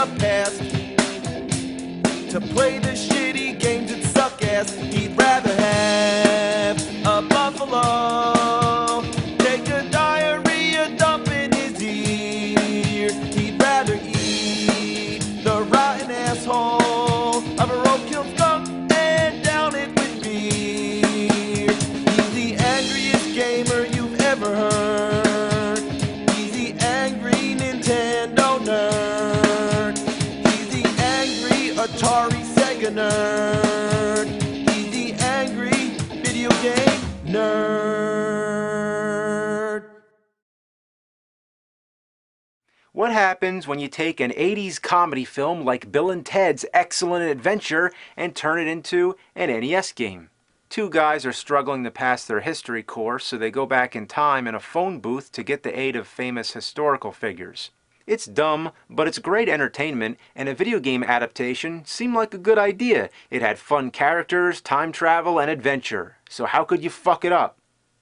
the past to play the shitty games that suck ass. He'd rather have a buffalo take a diarrhea dump in his ear. He'd rather eat the rotten asshole of a roadkill skunk and down it with beer. He's the angriest gamer you've ever heard. He's the angry Nintendo nerd. He's the angry Atari Sega nerd. He's the angry video game nerd. What happens when you take an 80s comedy film like Bill and Ted's Excellent Adventure and turn it into an NES game? Two guys are struggling to pass their history course, so they go back in time in a phone booth to get the aid of famous historical figures. It's dumb, but it's great entertainment, and a video game adaptation seemed like a good idea. It had fun characters, time travel, and adventure. So how could you fuck it up?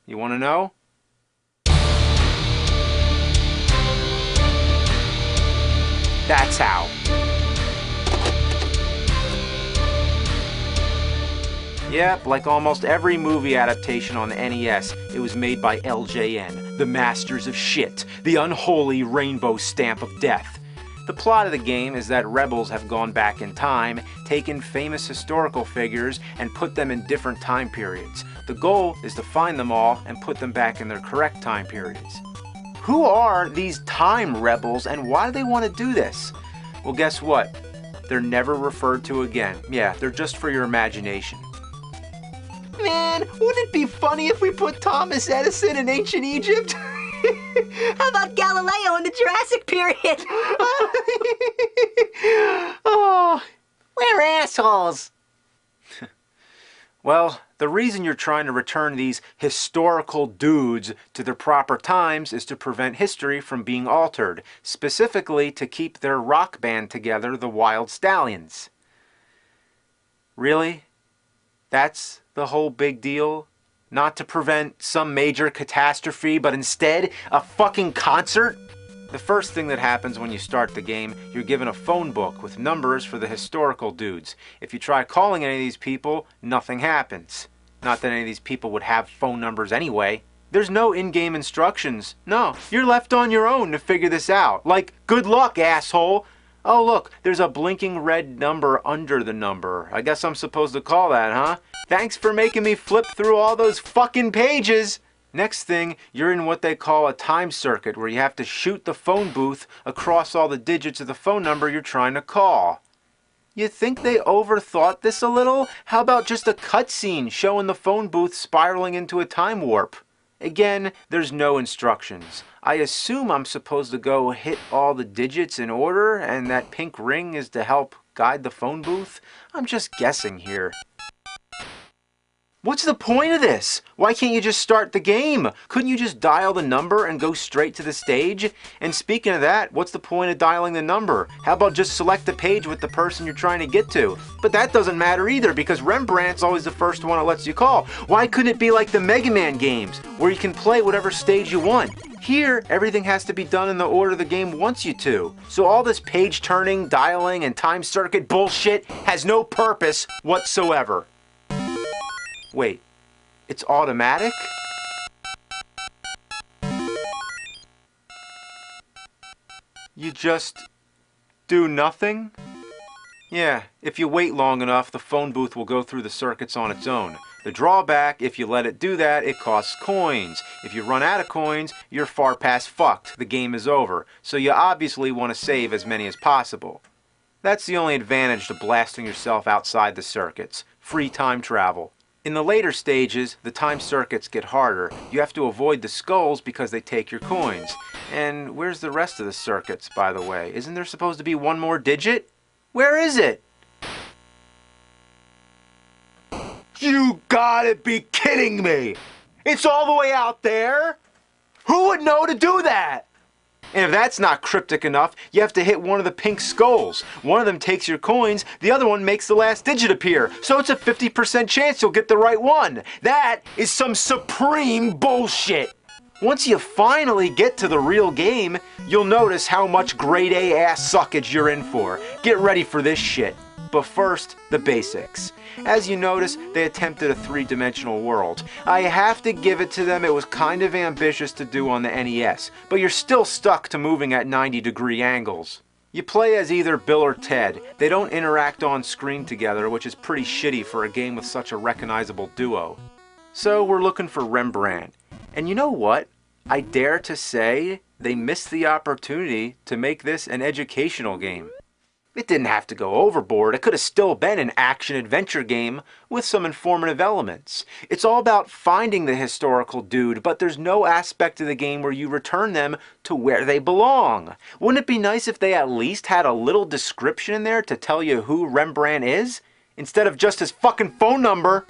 You want to know? That's how. Yep, like almost every movie adaptation on the NES, it was made by LJN, the masters of shit, the unholy rainbow stamp of death. The plot of the game is that rebels have gone back in time, taken famous historical figures, and put them in different time periods. The goal is to find them all and put them back in their correct time periods. Who are these time rebels and why do they want to do this? Well, guess what? They're never referred to again. Yeah, they're just for your imagination. Man, wouldn't it be funny if we put Thomas Edison in ancient Egypt? How about Galileo in the Jurassic period? Oh, We're assholes. well, the reason you're trying to return these historical dudes to their proper times is to prevent history from being altered, specifically to keep their rock band together, the Wild Stallions. Really? That's the whole big deal? Not to prevent some major catastrophe, but instead a fucking concert? The first thing that happens when you start the game, you're given a phone book with numbers for the historical dudes. If you try calling any of these people, nothing happens. Not that any of these people would have phone numbers anyway. There's no in-game instructions. No, you're left on your own to figure this out. Like, good luck, asshole! Oh look, there's a blinking red number under the number. I guess I'm supposed to call that, huh? Thanks for making me flip through all those fucking pages! Next thing, you're in what they call a time circuit, where you have to shoot the phone booth across all the digits of the phone number you're trying to call. You think they overthought this a little? How about just a cutscene showing the phone booth spiraling into a time warp? Again, there's no instructions. I assume I'm supposed to go hit all the digits in order, and that pink ring is to help guide the phone booth? I'm just guessing here. What's the point of this? Why can't you just start the game? Couldn't you just dial the number and go straight to the stage? And speaking of that, what's the point of dialing the number? How about just select the page with the person you're trying to get to? But that doesn't matter either, because Rembrandt's always the first one it lets you call. Why couldn't it be like the Mega Man games, where you can play whatever stage you want? Here, everything has to be done in the order the game wants you to. So all this page turning, dialing, and time circuit bullshit has no purpose whatsoever. Wait, it's automatic? You just do nothing? Yeah, if you wait long enough, the phone booth will go through the circuits on its own. The drawback, if you let it do that, it costs coins. If you run out of coins, you're far past fucked. The game is over. So you obviously want to save as many as possible. That's the only advantage to blasting yourself outside the circuits. Free time travel. In the later stages, the time circuits get harder. You have to avoid the skulls because they take your coins. And where's the rest of the circuits, by the way? Isn't there supposed to be one more digit? Where is it? You gotta be kidding me! It's all the way out there? Who would know to do that? And if that's not cryptic enough, you have to hit one of the pink skulls. One of them takes your coins, the other one makes the last digit appear. So it's a 50% chance you'll get the right one. That is some supreme bullshit. Once you finally get to the real game, you'll notice how much grade A ass suckage you're in for. Get ready for this shit. But first, the basics. As you notice, they attempted a three-dimensional world. I have to give it to them, it was kind of ambitious to do on the NES, but you're still stuck to moving at 90-degree angles. You play as either Bill or Ted. They don't interact on screen together, which is pretty shitty for a game with such a recognizable duo. So we're looking for Rembrandt. And you know what? I dare to say they missed the opportunity to make this an educational game. It didn't have to go overboard. It could have still been an action-adventure game with some informative elements. It's all about finding the historical dude, but there's no aspect of the game where you return them to where they belong. Wouldn't it be nice if they at least had a little description in there to tell you who Rembrandt is, instead of just his fucking phone number?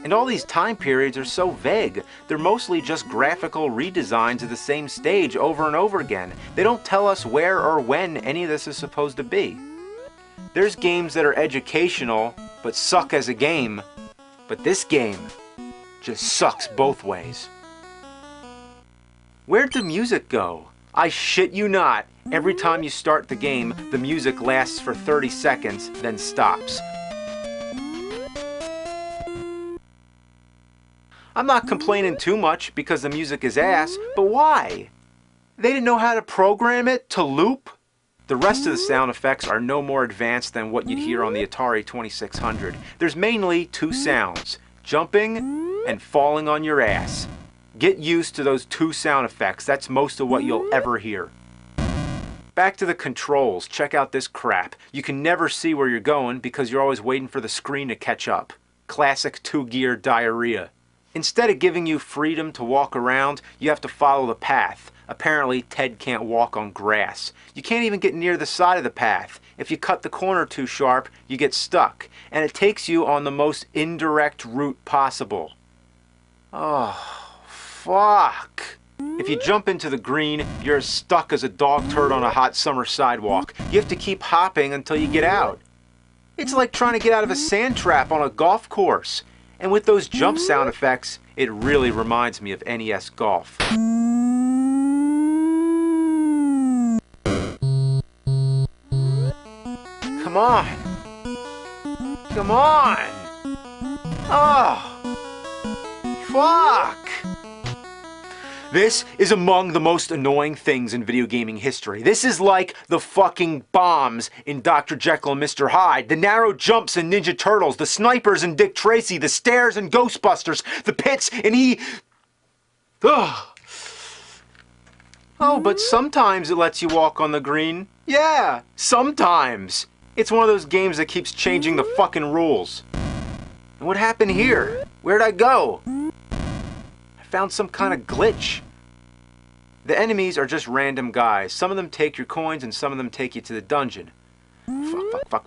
And all these time periods are so vague. They're mostly just graphical redesigns of the same stage over and over again. They don't tell us where or when any of this is supposed to be. There's games that are educational, but suck as a game. But this game just sucks both ways. Where'd the music go? I shit you not. Every time you start the game, the music lasts for 30 seconds, then stops. I'm not complaining too much because the music is ass, but why? They didn't know how to program it to loop? The rest of the sound effects are no more advanced than what you'd hear on the Atari 2600. There's mainly two sounds, jumping and falling on your ass. Get used to those two sound effects, that's most of what you'll ever hear. Back to the controls, check out this crap. You can never see where you're going because you're always waiting for the screen to catch up. Classic two-gear diarrhea. Instead of giving you freedom to walk around, you have to follow the path. Apparently, Ted can't walk on grass. You can't even get near the side of the path. If you cut the corner too sharp, you get stuck. And it takes you on the most indirect route possible. Oh, fuck. If you jump into the green, you're as stuck as a dog turd on a hot summer sidewalk. You have to keep hopping until you get out. It's like trying to get out of a sand trap on a golf course. And with those jump sound effects, it really reminds me of NES Golf. Come on! Come on! Oh! Fuck! This is among the most annoying things in video gaming history. This is like the fucking bombs in Dr. Jekyll and Mr. Hyde, the narrow jumps in Ninja Turtles, the snipers in Dick Tracy, the stairs in Ghostbusters, the pits in Ugh. Oh, but sometimes it lets you walk on the green. Yeah, sometimes. It's one of those games that keeps changing the fucking rules. And what happened here? Where'd I go? Found some kind of glitch. The enemies are just random guys. Some of them take your coins and some of them take you to the dungeon. Fuck,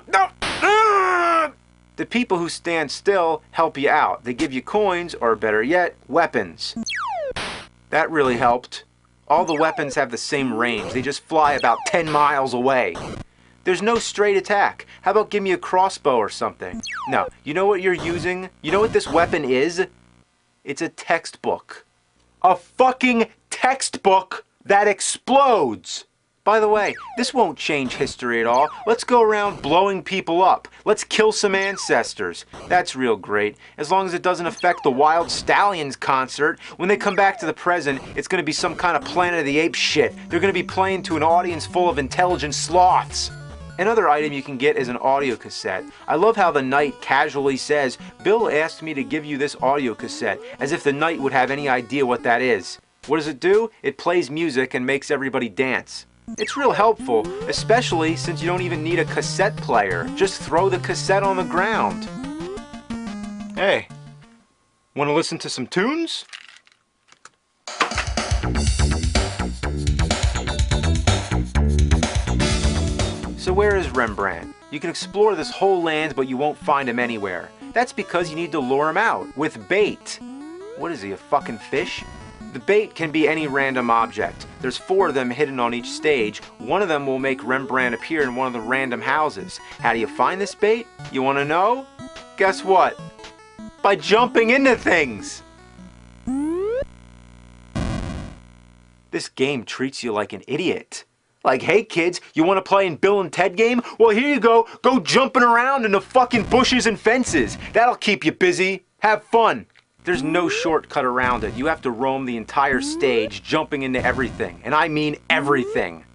no! The people who stand still help you out. They give you coins, or better yet, weapons. That really helped. All the weapons have the same range. They just fly about 10 miles away. There's no straight attack. How about give me a crossbow or something? No, you know what you're using? You know what this weapon is? It's a textbook. A fucking textbook that explodes! By the way, this won't change history at all. Let's go around blowing people up. Let's kill some ancestors. That's real great. As long as it doesn't affect the Wild Stallions concert. When they come back to the present, it's gonna be some kind of Planet of the Apes shit. They're gonna be playing to an audience full of intelligent sloths. Another item you can get is an audio cassette. I love how the knight casually says, "Bill asked me to give you this audio cassette," as if the knight would have any idea what that is. What does it do? It plays music and makes everybody dance. It's real helpful, especially since you don't even need a cassette player. Just throw the cassette on the ground. Hey, want to listen to some tunes? So where is Rembrandt? You can explore this whole land, but you won't find him anywhere. That's because you need to lure him out with bait. What is he, a fucking fish? The bait can be any random object. There's 4 of them hidden on each stage. One of them will make Rembrandt appear in one of the random houses. How do you find this bait? You want to know? Guess what? By jumping into things! This game treats you like an idiot. Like, hey kids, you want to play in Bill and Ted game? Well, here you go. Go jumping around in the fucking bushes and fences. That'll keep you busy. Have fun. There's no shortcut around it. You have to roam the entire stage, jumping into everything. And I mean everything.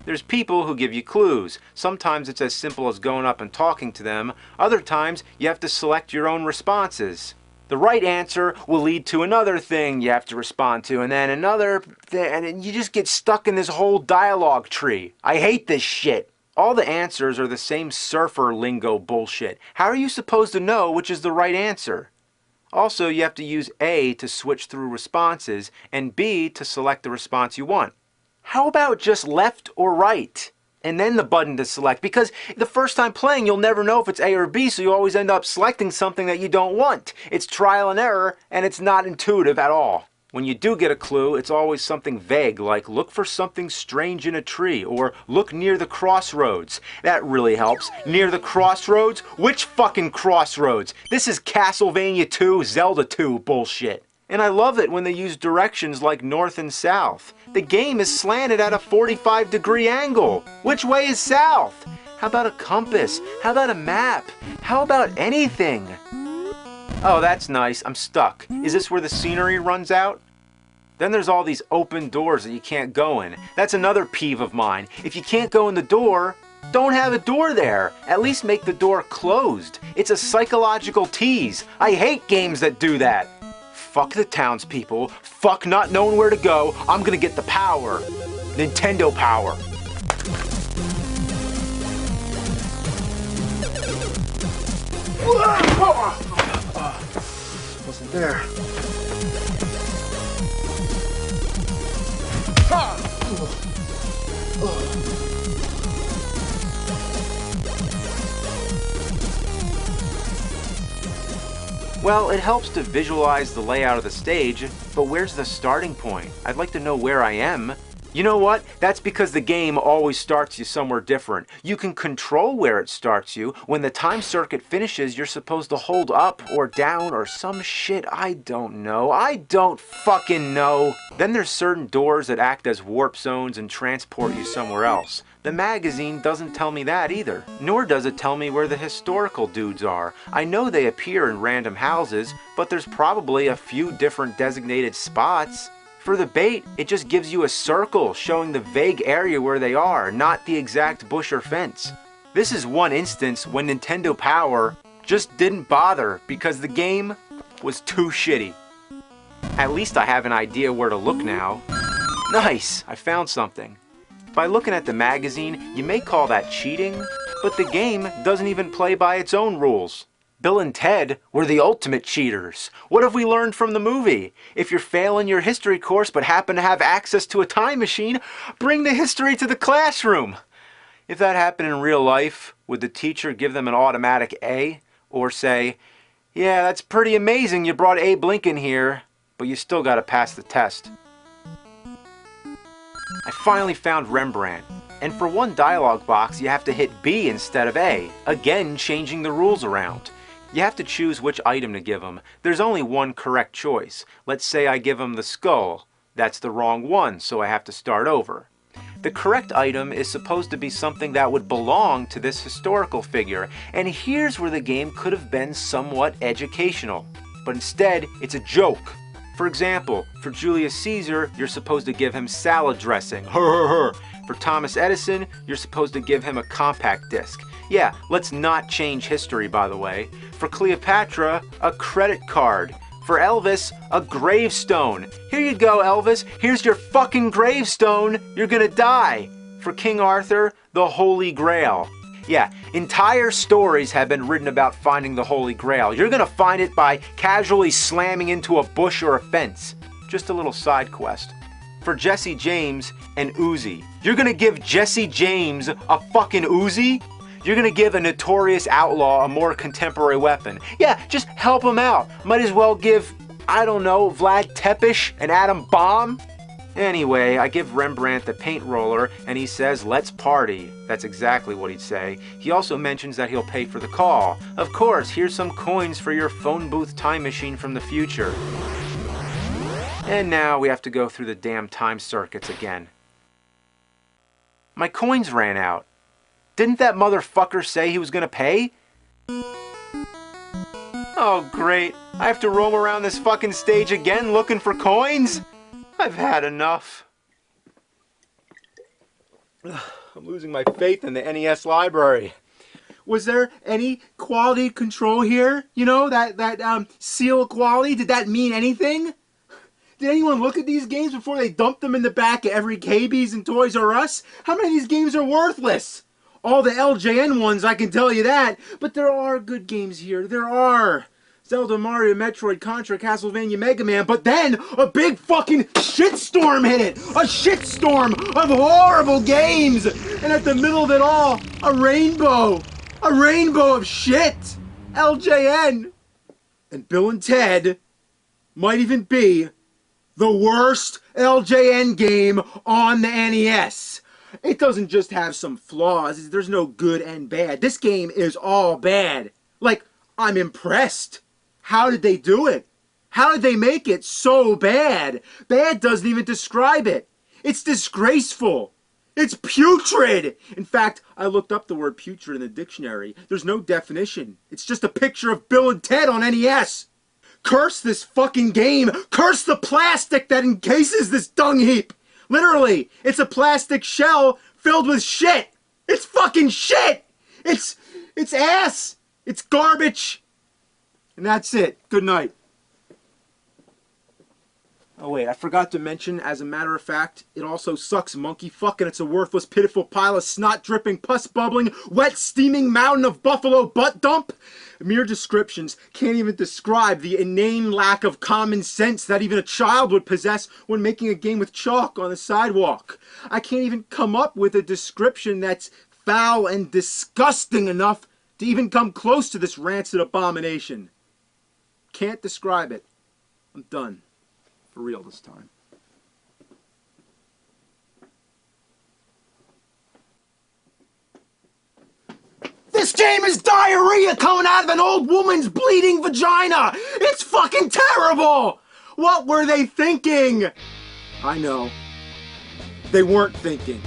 There's people who give you clues. Sometimes it's as simple as going up and talking to them. Other times, you have to select your own responses. The right answer will lead to another thing you have to respond to, and then another thing, and you just get stuck in this whole dialogue tree. I hate this shit. All the answers are the same surfer lingo bullshit. How are you supposed to know which is the right answer? Also, you have to use A to switch through responses, and B to select the response you want. How about just left or right? And then the button to select, because the first time playing you'll never know if it's A or B, so you always end up selecting something that you don't want. It's trial and error, and it's not intuitive at all. When you do get a clue, it's always something vague, like look for something strange in a tree, or look near the crossroads. That really helps. Near the crossroads? Which fucking crossroads? This is Castlevania 2, Zelda 2 bullshit. And I love it when they use directions like north and south. The game is slanted at a 45-degree angle. Which way is south? How about a compass? How about a map? How about anything? Oh, that's nice. I'm stuck. Is this where the scenery runs out? Then there's all these open doors that you can't go in. That's another peeve of mine. If you can't go in the door, don't have a door there. At least make the door closed. It's a psychological tease. I hate games that do that. Fuck the townspeople. Fuck not knowing where to go. I'm gonna get the power. Nintendo power. Wasn't there. Well, it helps to visualize the layout of the stage, but where's the starting point? I'd like to know where I am. You know what? That's because the game always starts you somewhere different. You can control where it starts you. When the time circuit finishes, you're supposed to hold up or down or some shit. I don't know. I don't fucking know. Then there's certain doors that act as warp zones and transport you somewhere else. The magazine doesn't tell me that either. Nor does it tell me where the historical dudes are. I know they appear in random houses, but there's probably a few different designated spots. For the bait, it just gives you a circle showing the vague area where they are, not the exact bush or fence. This is one instance when Nintendo Power just didn't bother because the game was too shitty. At least I have an idea where to look now. Nice! I found something. By looking at the magazine, you may call that cheating, but the game doesn't even play by its own rules. Bill and Ted were the ultimate cheaters. What have we learned from the movie? If you're failing your history course but happen to have access to a time machine, bring the history to the classroom. If that happened in real life, would the teacher give them an automatic A? Or say, yeah, that's pretty amazing you brought Abe Lincoln here, but you still gotta pass the test. I finally found Rembrandt. And for one dialogue box, you have to hit B instead of A, again changing the rules around. You have to choose which item to give him. There's only one correct choice. Let's say I give him the skull. That's the wrong one, so I have to start over. The correct item is supposed to be something that would belong to this historical figure, and here's where the game could have been somewhat educational. But instead, it's a joke. For example, for Julius Caesar, you're supposed to give him salad dressing. For Thomas Edison, you're supposed to give him a compact disc. Yeah, let's not change history, by the way. For Cleopatra, a credit card. For Elvis, a gravestone. Here you go, Elvis. Here's your fucking gravestone. You're gonna die. For King Arthur, the Holy Grail. Yeah, entire stories have been written about finding the Holy Grail. You're gonna find it by casually slamming into a bush or a fence. Just a little side quest. For Jesse James, an Uzi. You're gonna give Jesse James a fucking Uzi? You're gonna give a notorious outlaw a more contemporary weapon. Yeah, just help him out. Might as well give, I don't know, Vlad Tepes an atom bomb? Anyway, I give Rembrandt the paint roller and he says, let's party. That's exactly what he'd say. He also mentions that he'll pay for the call. Of course, here's some coins for your phone booth time machine from the future. And now we have to go through the damn time circuits again. My coins ran out. Didn't that motherfucker say he was gonna pay? Oh great, I have to roam around this fucking stage again looking for coins? I've had enough. I'm losing my faith in the NES library. Was there any quality control here? You know, that seal of quality? Did that mean anything? Did anyone look at these games before they dumped them in the back of every KB's and Toys R Us? How many of these games are worthless? All the LJN ones, I can tell you that. But there are good games here. There are. Zelda, Mario, Metroid, Contra, Castlevania, Mega Man. But then, a big fucking shitstorm hit it. A shitstorm of horrible games. And at the middle of it all, a rainbow. A rainbow of shit. LJN. And Bill and Ted might even be the worst LJN game on the NES. It doesn't just have some flaws. There's no good and bad. This game is all bad. Like, I'm impressed. How did they do it? How did they make it so bad? Bad doesn't even describe it. It's disgraceful. It's putrid. In fact, I looked up the word putrid in the dictionary. There's no definition. It's just a picture of Bill and Ted on NES. Curse this fucking game. Curse the plastic that encases this dung heap. Literally, it's a plastic shell filled with shit. It's fucking shit. It's ass. It's garbage. And that's it. Good night. Oh wait, I forgot to mention, as a matter of fact, it also sucks monkey fuck, and it's a worthless, pitiful pile of snot-dripping, pus-bubbling, wet, steaming mountain of buffalo butt dump. Mere descriptions can't even describe the inane lack of common sense that even a child would possess when making a game with chalk on the sidewalk. I can't even come up with a description that's foul and disgusting enough to even come close to this rancid abomination. Can't describe it. I'm done. For real this time. This game is diarrhea coming out of an old woman's bleeding vagina! It's fucking terrible! What were they thinking? I know. They weren't thinking.